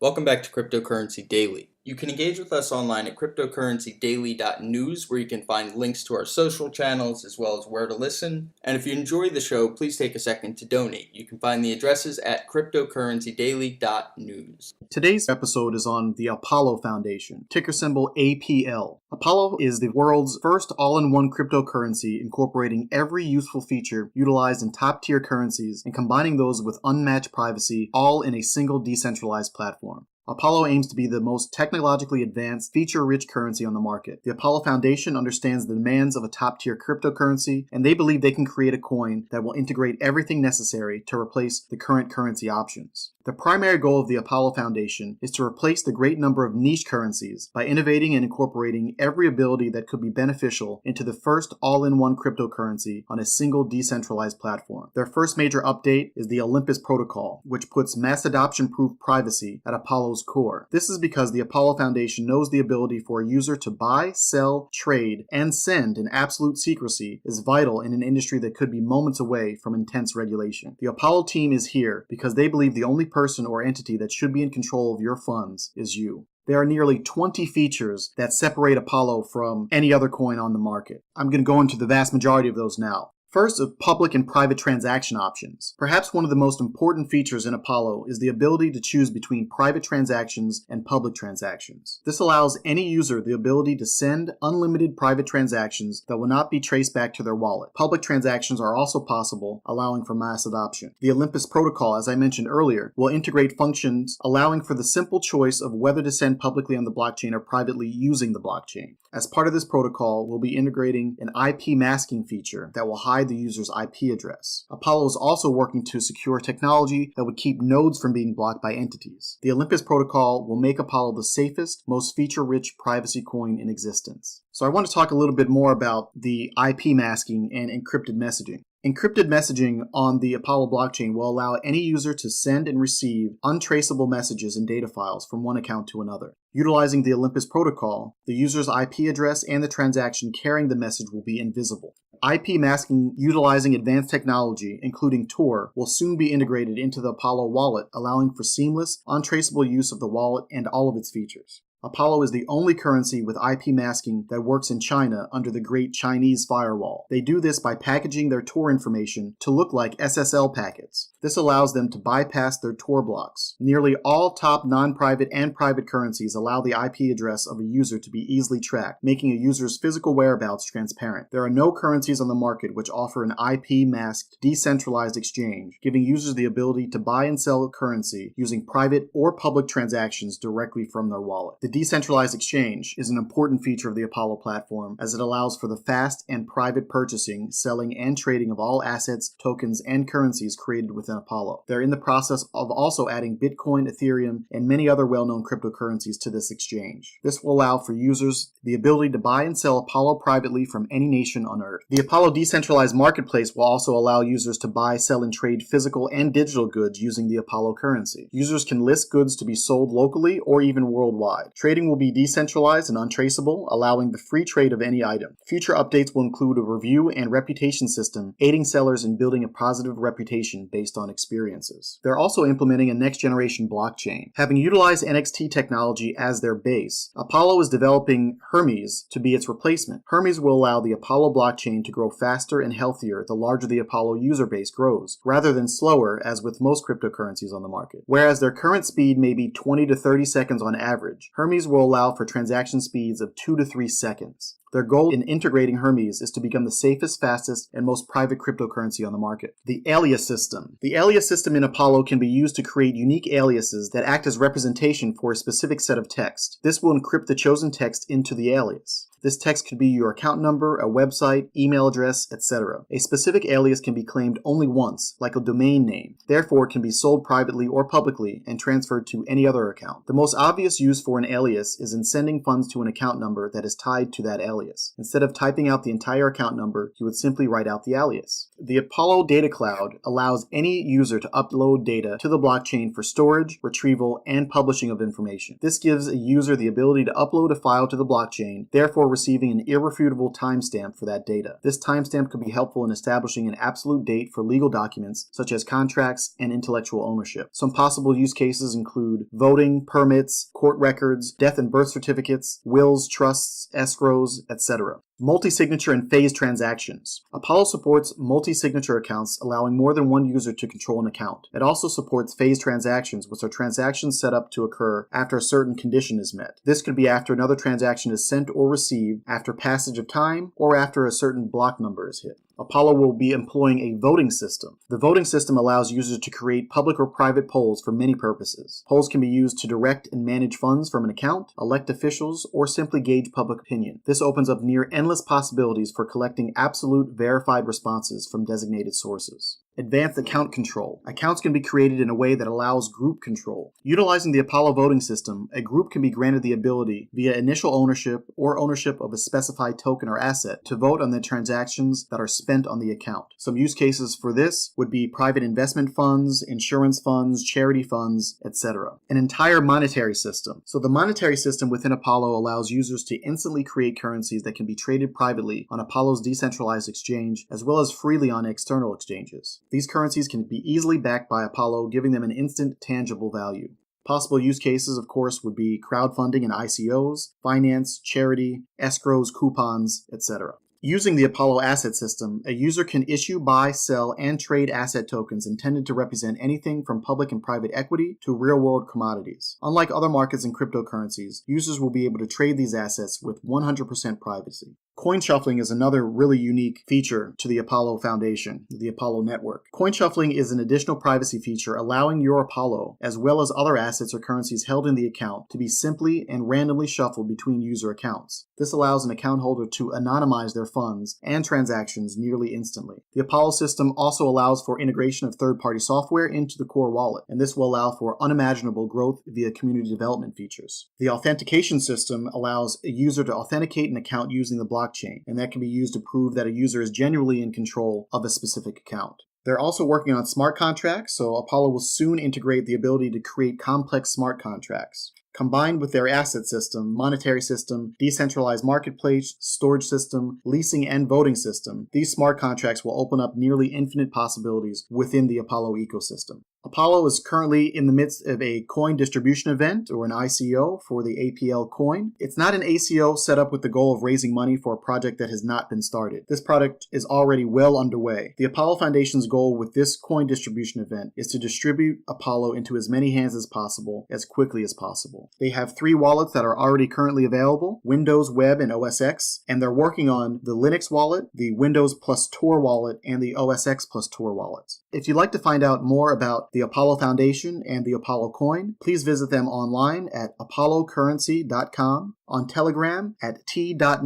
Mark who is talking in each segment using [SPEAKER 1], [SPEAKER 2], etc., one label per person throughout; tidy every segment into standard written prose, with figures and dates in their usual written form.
[SPEAKER 1] Welcome back to Cryptocurrency Daily. You can engage with us online at cryptocurrencydaily.news, where you can find links to our social channels as well as where to listen. And if you enjoy the show, please take a second to donate. You can find the addresses at cryptocurrencydaily.news.
[SPEAKER 2] Today's episode is on the Apollo Foundation, ticker symbol APL. Apollo is the world's first all-in-one cryptocurrency incorporating every useful feature utilized in top-tier currencies and combining those with unmatched privacy, all in a single decentralized platform. Apollo aims to be the most technologically advanced, feature-rich currency on the market. The Apollo Foundation understands the demands of a top-tier cryptocurrency, and they believe they can create a coin that will integrate everything necessary to replace the current currency options. The primary goal of the Apollo Foundation is to replace the great number of niche currencies by innovating and incorporating every ability that could be beneficial into the first all-in-one cryptocurrency on a single decentralized platform. Their first major update is the Olympus protocol, which puts mass adoption-proof privacy at Apollo's core. This is because the Apollo Foundation knows the ability for a user to buy, sell, trade, and send in absolute secrecy is vital in an industry that could be moments away from intense regulation. The Apollo team is here because they believe the only person or entity that should be in control of your funds is you. There are nearly 20 features that separate Apollo from any other coin on the market. I'm going to go into the vast majority of those now. First, of public and private transaction options. Perhaps one of the most important features in Apollo is the ability to choose between private transactions and public transactions. This allows any user the ability to send unlimited private transactions that will not be traced back to their wallet. Public transactions are also possible, allowing for mass adoption. The Olympus protocol, as I mentioned earlier, will integrate functions allowing for the simple choice of whether to send publicly on the blockchain or privately using the blockchain. As part of this protocol, we'll be integrating an IP masking feature that will hide the user's IP address. Apollo is also working to secure technology that would keep nodes from being blocked by entities. The Olympus protocol will make Apollo the safest, most feature-rich privacy coin in existence. So I want to talk a little bit more about the IP masking and encrypted messaging. Encrypted messaging on the Apollo blockchain will allow any user to send and receive untraceable messages and data files from one account to another. Utilizing the Olympus protocol, the user's IP address and the transaction carrying the message will be invisible. IP masking utilizing advanced technology, including Tor, will soon be integrated into the Apollo wallet, allowing for seamless, untraceable use of the wallet and all of its features. Apollo is the only currency with IP masking that works in China under the Great Chinese Firewall. They do this by packaging their Tor information to look like SSL packets. This allows them to bypass their Tor blocks. Nearly all top non-private and private currencies allow the IP address of a user to be easily tracked, making a user's physical whereabouts transparent. There are no currencies on the market which offer an IP-masked, decentralized exchange, giving users the ability to buy and sell currency using private or public transactions directly from their wallet. The decentralized exchange is an important feature of the Apollo platform, as it allows for the fast and private purchasing, selling, and trading of all assets, tokens, and currencies created within Apollo. They're in the process of also adding Bitcoin, Ethereum, and many other well-known cryptocurrencies to this exchange. This will allow for users the ability to buy and sell Apollo privately from any nation on Earth. The Apollo decentralized marketplace will also allow users to buy, sell, and trade physical and digital goods using the Apollo currency. Users can list goods to be sold locally or even worldwide. Trading will be decentralized and untraceable, allowing the free trade of any item. Future updates will include a review and reputation system, aiding sellers in building a positive reputation based on experiences. They're also implementing a next-generation blockchain. Having utilized NXT technology as their base, Apollo is developing Hermes to be its replacement. Hermes will allow the Apollo blockchain to grow faster and healthier the larger the Apollo user base grows, rather than slower as with most cryptocurrencies on the market. Whereas their current speed may be 20 to 30 seconds on average, Hermes will allow for transaction speeds of 2 to 3 seconds. Their goal in integrating Hermes is to become the safest, fastest, and most private cryptocurrency on the market. The alias system. The alias system in Apollo can be used to create unique aliases that act as representation for a specific set of text. This will encrypt the chosen text into the alias. This text could be your account number, a website, email address, etc. A specific alias can be claimed only once, like a domain name. Therefore, it can be sold privately or publicly and transferred to any other account. The most obvious use for an alias is in sending funds to an account number that is tied to that alias. Instead of typing out the entire account number, you would simply write out the alias. The Apollo Data Cloud allows any user to upload data to the blockchain for storage, retrieval, and publishing of information. This gives a user the ability to upload a file to the blockchain, therefore receiving an irrefutable timestamp for that data. This timestamp could be helpful in establishing an absolute date for legal documents such as contracts and intellectual ownership. Some possible use cases include voting, permits, court records, death and birth certificates, wills, trusts, escrows, etc. Multi-signature and phased transactions. Apollo supports multi-signature accounts, allowing more than one user to control an account. It also supports phased transactions, which are transactions set up to occur after a certain condition is met. This could be after another transaction is sent or received, after passage of time, or after a certain block number is hit. Apollo will be employing a voting system. The voting system allows users to create public or private polls for many purposes. Polls can be used to direct and manage funds from an account, elect officials, or simply gauge public opinion. This opens up near endless possibilities for collecting absolute verified responses from designated sources. Advanced account control. Accounts can be created in a way that allows group control. Utilizing the Apollo voting system, a group can be granted the ability, via initial ownership or ownership of a specified token or asset, to vote on the transactions that are spent on the account. Some use cases for this would be private investment funds, insurance funds, charity funds, etc. An entire monetary system. So the monetary system within Apollo allows users to instantly create currencies that can be traded privately on Apollo's decentralized exchange, as well as freely on external exchanges. These currencies can be easily backed by Apollo, giving them an instant, tangible value. Possible use cases, of course, would be crowdfunding and ICOs, finance, charity, escrows, coupons, etc. Using the Apollo asset system, a user can issue, buy, sell, and trade asset tokens intended to represent anything from public and private equity to real-world commodities. Unlike other markets and cryptocurrencies, users will be able to trade these assets with 100% privacy. Coin shuffling is another really unique feature to the Apollo Foundation, the Apollo network. Coin shuffling is an additional privacy feature allowing your Apollo, as well as other assets or currencies held in the account, to be simply and randomly shuffled between user accounts. This allows an account holder to anonymize their funds and transactions nearly instantly. The Apollo system also allows for integration of third-party software into the core wallet, and this will allow for unimaginable growth via community development features. The authentication system allows a user to authenticate an account using the blockchain, and that can be used to prove that a user is genuinely in control of a specific account. They're also working on smart contracts, so Apollo will soon integrate the ability to create complex smart contracts. Combined with their asset system, monetary system, decentralized marketplace, storage system, leasing, and voting system, these smart contracts will open up nearly infinite possibilities within the Apollo ecosystem. Apollo is currently in the midst of a coin distribution event, or an ICO, for the APL coin. It's not an ACO set up with the goal of raising money for a project that has not been started. This project is already well underway. The Apollo Foundation's goal with this coin distribution event is to distribute Apollo into as many hands as possible, as quickly as possible. They have 3 wallets that are already currently available: Windows, Web, and OS X, and they're working on the Linux wallet, the Windows plus Tor wallet, and the OS X plus Tor wallets. If you'd like to find out more about the Apollo Foundation and the Apollo coin, please visit them online at apollocurrency.com, on Telegram at t.me/Apollo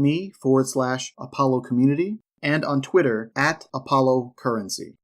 [SPEAKER 2] community, and on Twitter at Apollo Currency.